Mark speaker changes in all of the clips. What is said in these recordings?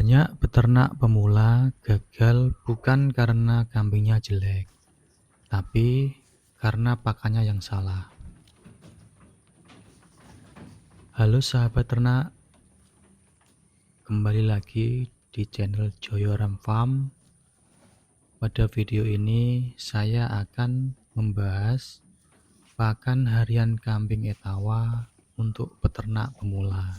Speaker 1: Banyak peternak pemula gagal bukan karena kambingnya jelek, tapi karena pakannya yang salah. Halo sahabat ternak, kembali lagi di channel Joyoram Farm. Pada video ini saya akan membahas pakan harian kambing Etawa untuk peternak pemula.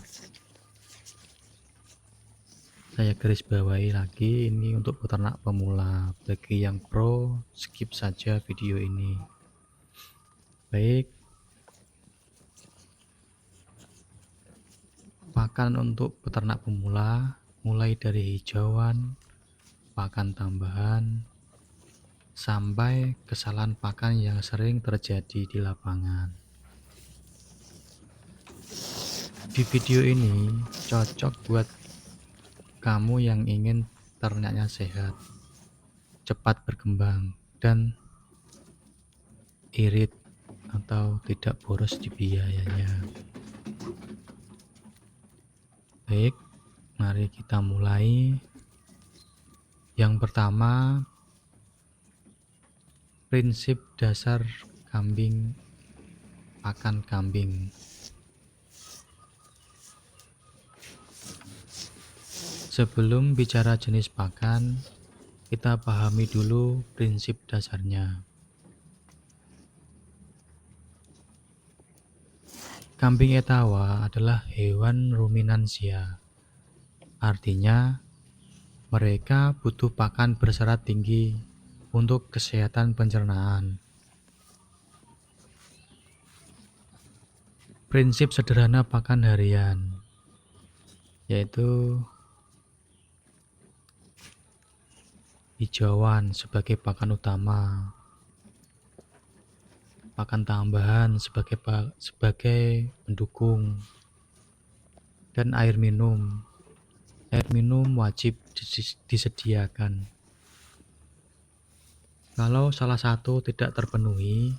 Speaker 1: Saya garis bawahi lagi, ini untuk peternak pemula. Bagi yang pro, skip saja video ini. Baik, pakan untuk peternak pemula mulai dari hijauan, pakan tambahan, sampai kesalahan pakan yang sering terjadi di lapangan. Di video ini cocok buat kamu yang ingin ternaknya sehat, cepat berkembang, dan irit atau tidak boros di biayanya. Baik, mari kita mulai. Yang pertama, prinsip dasar kambing, pakan kambing. Sebelum bicara jenis pakan, kita pahami dulu prinsip dasarnya. Kambing Etawa adalah hewan ruminansia. Artinya, mereka butuh pakan berserat tinggi untuk kesehatan pencernaan. Prinsip sederhana pakan harian yaitu hijauan sebagai pakan utama, pakan tambahan sebagai pendukung, dan air minum. Air minum wajib disediakan. Kalau salah satu tidak terpenuhi,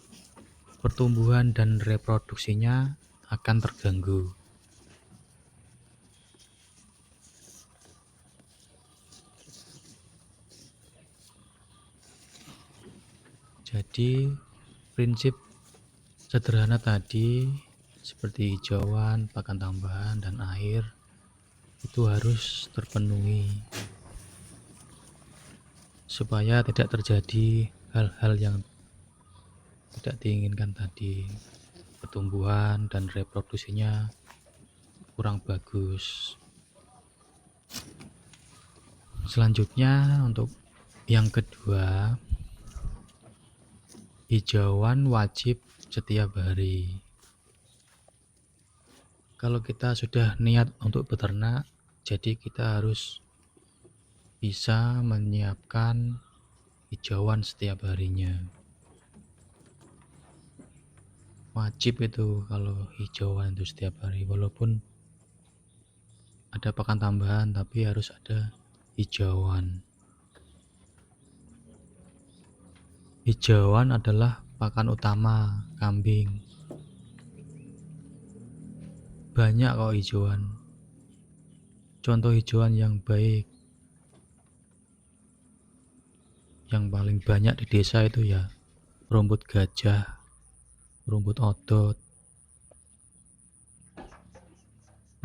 Speaker 1: pertumbuhan dan reproduksinya akan terganggu. Jadi, prinsip sederhana tadi seperti hijauan, pakan tambahan, dan air itu harus terpenuhi supaya tidak terjadi hal-hal yang tidak diinginkan tadi. Pertumbuhan dan reproduksinya kurang bagus. Selanjutnya, untuk yang kedua, hijauan wajib setiap hari. Kalau kita sudah niat untuk beternak, jadi kita harus bisa menyiapkan hijauan setiap harinya. Wajib itu kalau hijauan itu setiap hari, walaupun ada pakan tambahan tapi harus ada hijauan. Hijauan adalah pakan utama kambing. Banyak kok hijauan. Contoh hijauan yang baik, yang paling banyak di desa itu ya rumput gajah, rumput odot,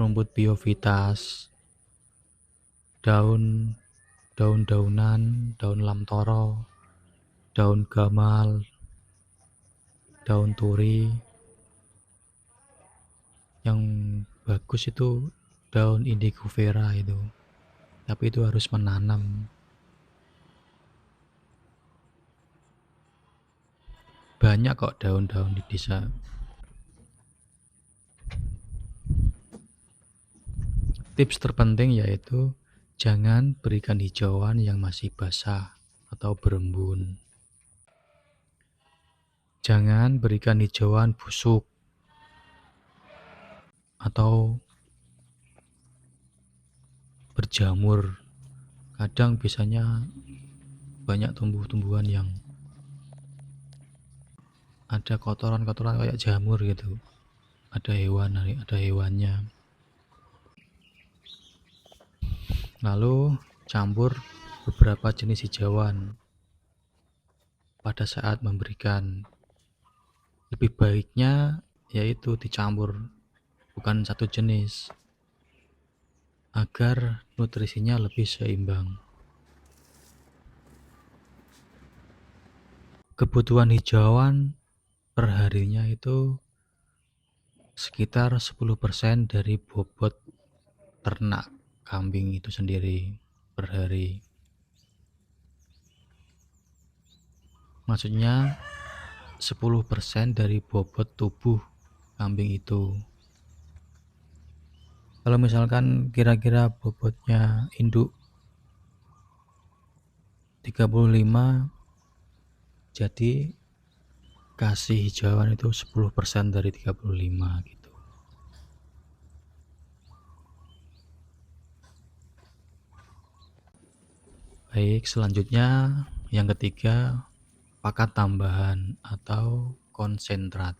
Speaker 1: rumput biovitas, daun-daunan, daun lamtoro, daun gamal, daun turi. Yang bagus itu daun indigo vera itu, tapi itu harus menanam. Banyak kok daun-daun di desa. Tips terpenting yaitu jangan berikan hijauan yang masih basah atau berembun. Jangan berikan hijauan busuk atau berjamur. Kadang biasanya banyak tumbuh-tumbuhan yang ada kotoran-kotoran kayak jamur gitu. Ada hewannya. Lalu campur beberapa jenis hijauan pada saat memberikan. Lebih baiknya yaitu dicampur, bukan satu jenis, agar nutrisinya lebih seimbang. Kebutuhan hijauan perharinya itu sekitar 10% dari bobot ternak kambing itu sendiri per hari. Maksudnya 10% dari bobot tubuh kambing itu. Kalau misalkan kira-kira bobotnya induk 35, jadi kasih hijauan itu 10% dari 35 gitu. Baik, selanjutnya yang ketiga, pakan tambahan atau konsentrat.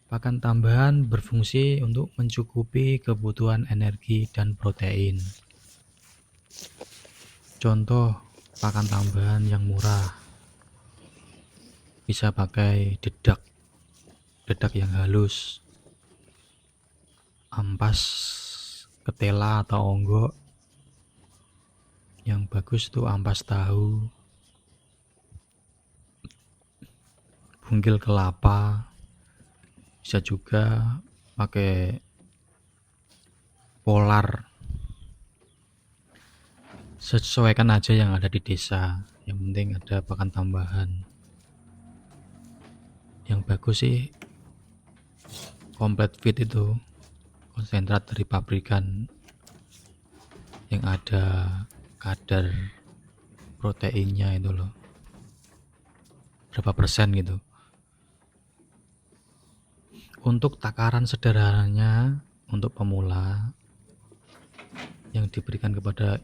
Speaker 1: Pakan tambahan berfungsi untuk mencukupi kebutuhan energi dan protein. Contoh pakan tambahan yang murah bisa pakai dedak yang halus, ampas ketela atau onggok. Yang bagus tuh ampas tahu, bungkil kelapa, bisa juga pakai polar. Sesuaikan aja yang ada di desa, yang penting ada pakan tambahan. Yang bagus sih komplit feed itu, konsentrat dari pabrikan yang ada kadar proteinnya itu loh, berapa persen gitu. Untuk takaran sederhananya untuk pemula yang diberikan kepada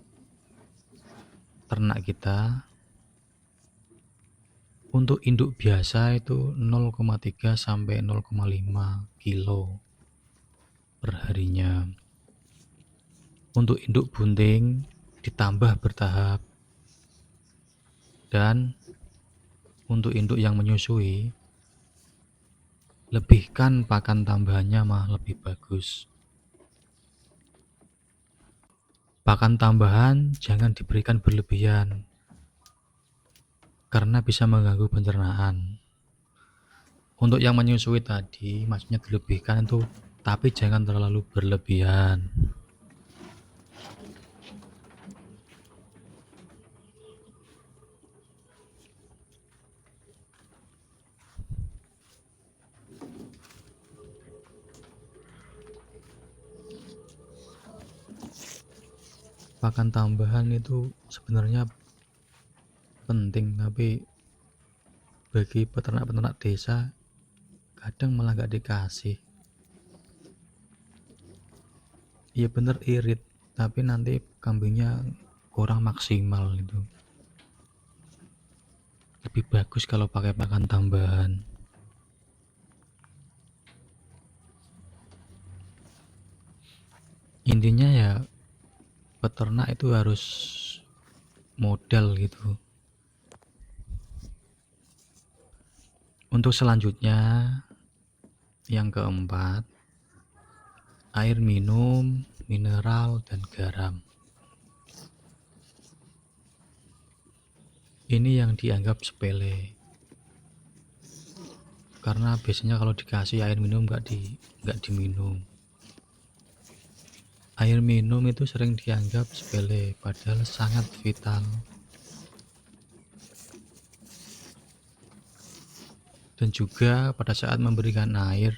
Speaker 1: ternak kita, untuk induk biasa itu 0,3 sampai 0,5 kilo per harinya. Untuk induk bunting ditambah bertahap, dan untuk induk yang menyusui lebihkan pakan tambahannya mah lebih bagus. Pakan tambahan jangan diberikan berlebihan karena bisa mengganggu pencernaan. Untuk yang menyusui tadi maksudnya dilebihkan itu, tapi jangan terlalu berlebihan. Pakan tambahan itu sebenarnya penting, tapi bagi peternak-peternak desa kadang malah gak dikasih. Iya bener irit, tapi nanti kambingnya kurang maksimal itu. Lebih bagus kalau pakai pakan tambahan. Intinya ya peternak itu harus modal gitu. Untuk selanjutnya yang keempat, air minum, mineral, dan garam. Ini yang dianggap sepele, karena biasanya kalau dikasih air minum nggak diminum. Air minum itu sering dianggap sepele, padahal sangat vital. Dan juga pada saat memberikan air,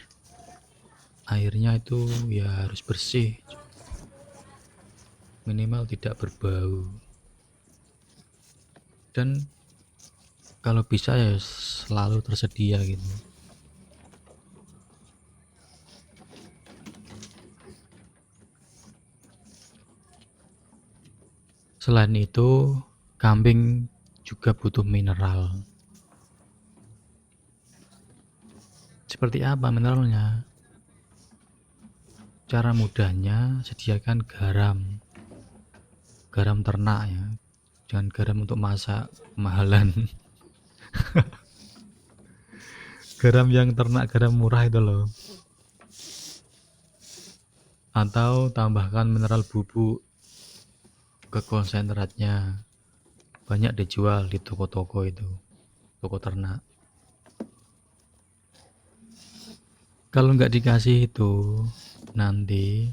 Speaker 1: airnya itu ya harus bersih, minimal tidak berbau. Dan kalau bisa ya selalu tersedia gitu. Selain itu, kambing juga butuh mineral. Seperti apa mineralnya? Cara mudahnya, sediakan garam ternak ya, jangan garam untuk masak kemahalan. Garam yang ternak, garam murah itu loh. Atau tambahkan mineral bubuk ke konsentratnya, banyak dijual di toko-toko itu, toko ternak. Kalau nggak dikasih itu, nanti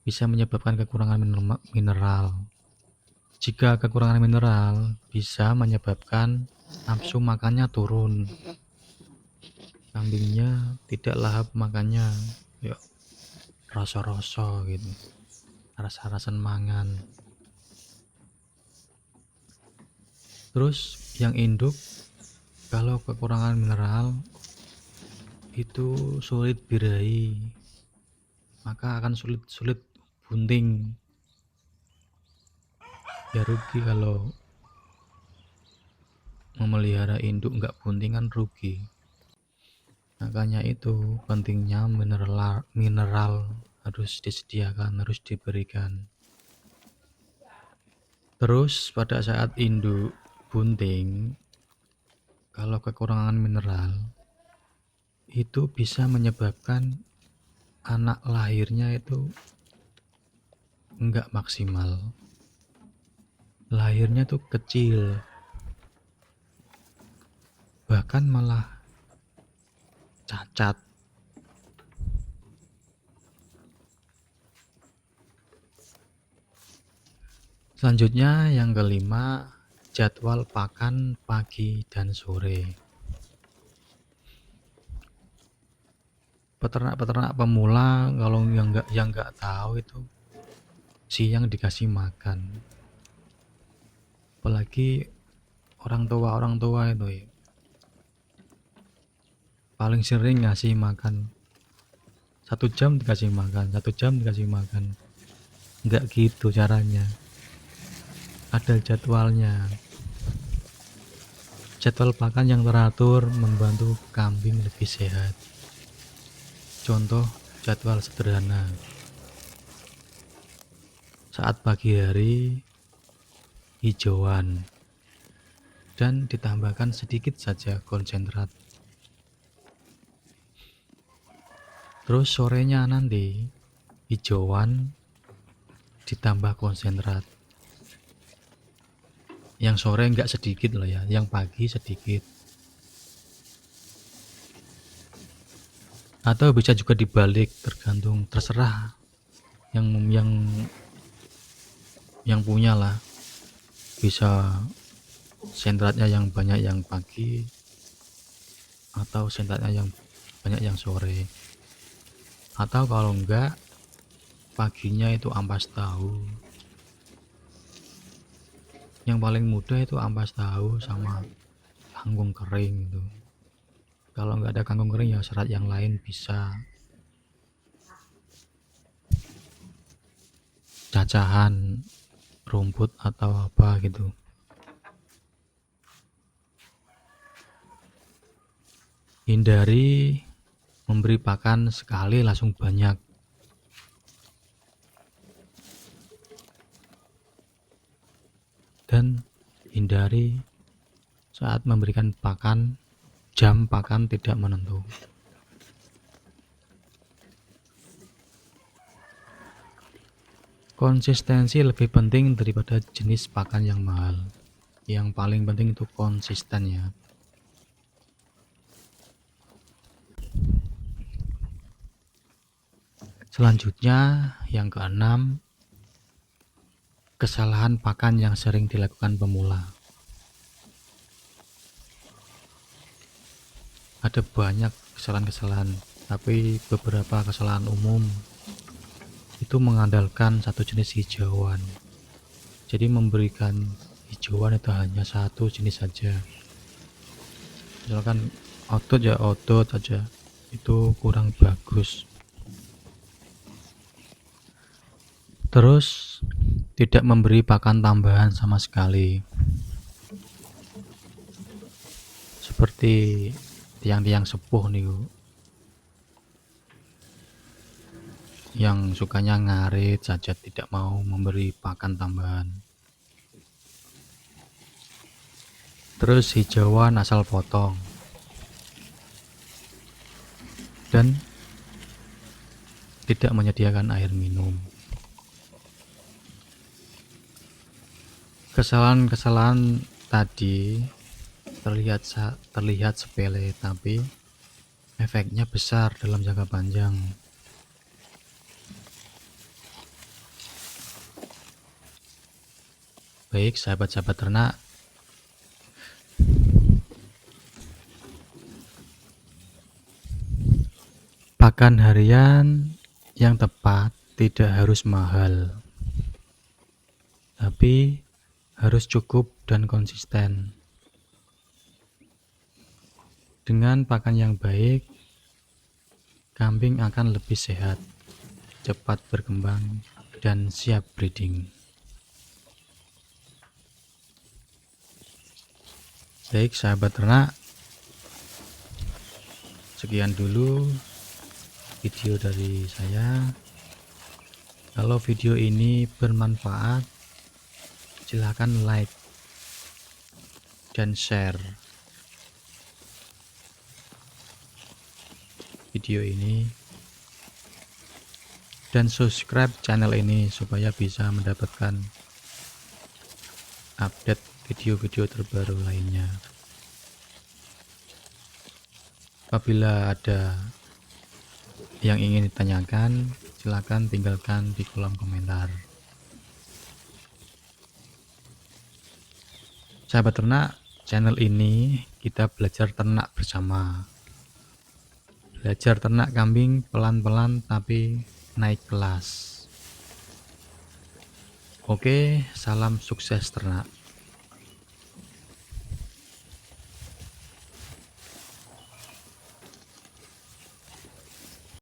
Speaker 1: bisa menyebabkan kekurangan mineral. Jika kekurangan mineral, bisa menyebabkan nafsu makannya turun. Kambingnya tidak lahap makannya, ya rasa-rasa gitu, rasa-rasan mangan. Terus yang induk, kalau kekurangan mineral itu sulit birahi, maka akan sulit bunting. Ya rugi kalau memelihara induk nggak bunting, kan rugi. Makanya itu pentingnya mineral harus disediakan, harus diberikan. Terus pada saat induk bunting, kalau kekurangan mineral itu bisa menyebabkan anak lahirnya itu enggak maksimal, lahirnya tuh kecil, bahkan malah cacat. Selanjutnya yang kelima, jadwal pakan pagi dan sore. Peternak-peternak pemula kalau yang nggak tahu itu siang dikasih makan, apalagi orang tua itu ya, paling sering ngasih makan 1 jam dikasih makan, 1 jam dikasih makan. Nggak gitu caranya, ada jadwalnya. Jadwal pakan yang teratur membantu kambing lebih sehat. Contoh jadwal sederhana: saat pagi hari hijauan dan ditambahkan sedikit saja konsentrat. Terus sorenya nanti hijauan ditambah konsentrat. Yang sore enggak sedikit loh ya, yang pagi sedikit. Atau bisa juga dibalik, tergantung, terserah yang punya lah. Bisa sentratnya yang banyak yang pagi, atau sentratnya yang banyak yang sore. Atau kalau enggak, paginya itu ampas tahu. Yang paling mudah itu ampas tahu sama kangkung kering itu. Kalau nggak ada kangkung kering ya serat yang lain bisa. Cacahan rumput atau apa gitu. Hindari memberi pakan sekali langsung banyak. Dan hindari saat memberikan pakan, jam pakan tidak menentu. Konsistensi lebih penting daripada jenis pakan yang mahal. Yang paling penting itu konsisten ya. Selanjutnya yang keenam, kesalahan pakan yang sering dilakukan pemula. Ada banyak kesalahan-kesalahan, tapi beberapa kesalahan umum itu mengandalkan satu jenis hijauan. Jadi memberikan hijauan itu hanya satu jenis saja. Misalkan otot saja, itu kurang bagus. Terus tidak memberi pakan tambahan sama sekali, seperti tiang-tiang sepuh nih. yang sukanya ngarit saja, tidak mau memberi pakan tambahan. Terus hijauan asal potong. Dan tidak menyediakan air minum. Kesalahan-kesalahan tadi terlihat sepele, tapi efeknya besar dalam jangka panjang. Baik, sahabat-sahabat ternak, pakan harian yang tepat tidak harus mahal, tapi harus cukup dan konsisten. Dengan pakan yang baik, kambing akan lebih sehat, cepat berkembang, dan siap breeding. Baik, sahabat ternak, sekian dulu video dari saya. Kalau video ini bermanfaat, silahkan like dan share video ini, dan subscribe channel ini supaya bisa mendapatkan update video-video terbaru lainnya. Apabila ada yang ingin ditanyakan, silakan tinggalkan di kolom komentar. Sahabat ternak, channel ini kita belajar ternak bersama. Belajar ternak kambing pelan-pelan tapi naik kelas. Oke, salam sukses ternak.